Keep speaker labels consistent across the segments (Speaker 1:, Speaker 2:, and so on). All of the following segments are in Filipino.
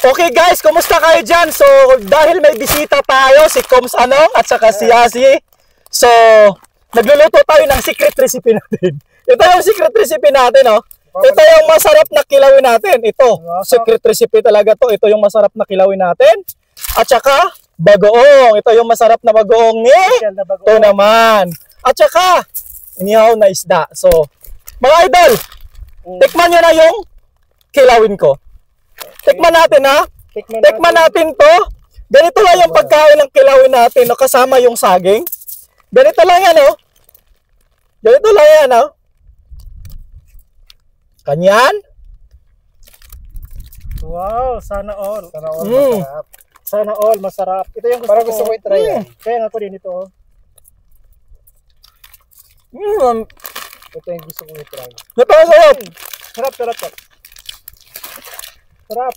Speaker 1: Okay guys, kumusta kayo dyan? So, dahil may bisita tayo, si Coms Anong at saka si Asi. So, nagluluto tayo ng secret recipe natin. Ito yung secret recipe natin, oh. Ito yung masarap na kilawin natin. Ito, secret recipe talaga to. Ito yung masarap na kilawin natin. At saka, bagoong. Ito yung masarap na bagoong ni ito naman. At saka, inihaw na isda. So, mga idol, tikman nyo na yung kilawin ko. Tikman natin ha. Tikman natin to. Ganito lang yung pagkain ng kilawin natin, no? Kasama yung saging. Ganito lang yan, oh. Ganito lang yan, oh. Kanyan.
Speaker 2: Wow, sana all.
Speaker 1: Sana all masarap.
Speaker 2: Sana all masarap. Ito yung
Speaker 3: parang gusto ko i-try yan.
Speaker 2: Kaya nga ko din ito, oh.
Speaker 3: Ito yung gusto ko i-try.
Speaker 1: Napakasarap.
Speaker 2: Sarap, sarap, sarap. Sarap.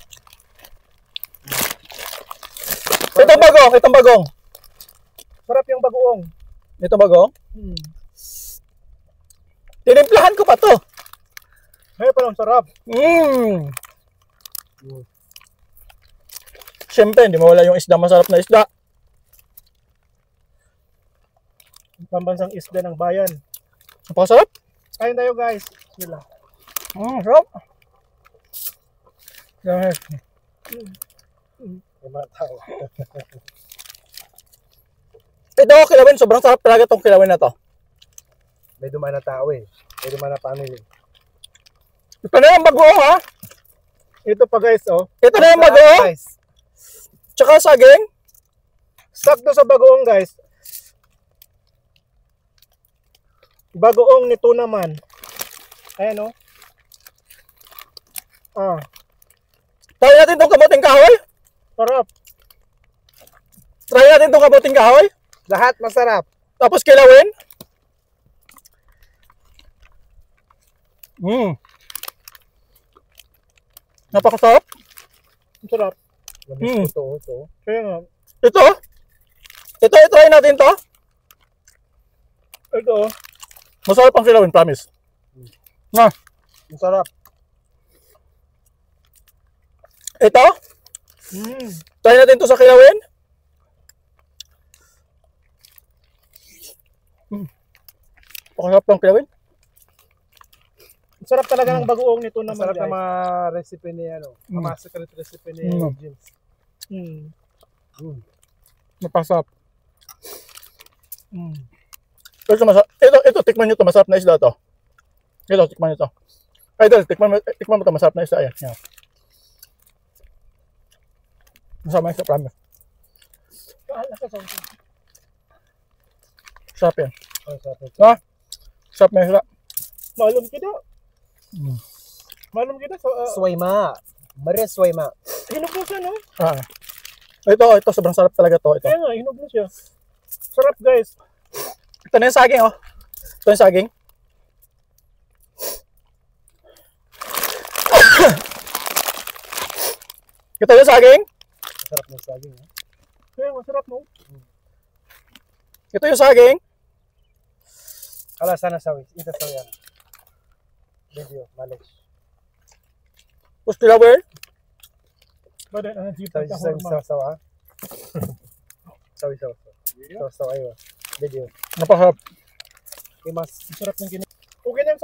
Speaker 1: Itong bagong, itong bagong.
Speaker 2: Sarap yung bagoong.
Speaker 1: Itong bagong. Tinimplahan ko pa to.
Speaker 2: Ay, parang sarap.
Speaker 1: Siyempre, hindi mawala yung isda. Masarap na isda.
Speaker 2: Pambansang isda ng bayan.
Speaker 1: Napakasarap.
Speaker 2: Kain tayo, guys. Yun lang.
Speaker 1: Sarap.
Speaker 3: May mga tao.
Speaker 1: Ito, kilawin. Sobrang sarap talaga itong kilawin na to.
Speaker 3: May dumaan na tao eh. May dumaan na family.
Speaker 1: Ito na yung bagoong, ha?
Speaker 2: Ito pa, guys, oh.
Speaker 1: Ito na yung bagoong.
Speaker 3: Guys,
Speaker 1: Tsaka saging.
Speaker 2: Sakto sa bagoong, guys. Bagoong nito naman. Ayan, oh.
Speaker 1: Try natin itong kabuting kahoy.
Speaker 2: Sarap.
Speaker 1: Try natin itong kabuting kahoy.
Speaker 3: lahat masarap.
Speaker 1: Tapos kilawin. Napakasarap.
Speaker 2: Sarap.
Speaker 3: Ito.
Speaker 2: Kaya nga.
Speaker 1: Ito. Ito, try natin to.
Speaker 2: Ito, oh.
Speaker 1: Masarap ang kilawin, promise. Na.
Speaker 3: Masarap.
Speaker 1: Ito. Try natin to sa kilawin. Pakasarap ng kilawin.
Speaker 2: Sarap talaga ng bagoong nito naman,
Speaker 3: Masarap
Speaker 2: guys.
Speaker 3: na mga recipe ni ano. Mga secret recipe ni James.
Speaker 1: Napakasarap. Ito, tikman nyo to. Masarap na isda to. Ito, tikman nyo to. Idol, tikman mo to. Masarap na isda. Ayan. Yan. Masarap na isda, promise. Sarap yan. Ha? Sarap na isda.
Speaker 2: Malum kita. Malum kita.
Speaker 3: Swayma. Maria Swayma.
Speaker 2: Hinog mo siya, no?
Speaker 1: Ito, sobrang sarap talaga to. Ito.
Speaker 2: Kaya nga, hinog mo siya. Sarap, guys.
Speaker 1: Ito na yung saging, oh. Ito yung saging. Ito yung saging.
Speaker 3: Masarap ng saging.
Speaker 2: Kaya nga, sarap, no?
Speaker 1: Ito yung saging.
Speaker 3: Kala sana sawis. Ito sawiyan. Video. Malish.
Speaker 1: Tapos kilawin.
Speaker 2: Badan, ang jeep
Speaker 3: Sawi
Speaker 2: at
Speaker 3: sawi
Speaker 2: kahorma.
Speaker 3: sawa. Sawi sawa. Sawa ayo. Video.
Speaker 1: Napakasarap.
Speaker 3: Imas.
Speaker 2: Sarap ng kinig. Okay na yung sa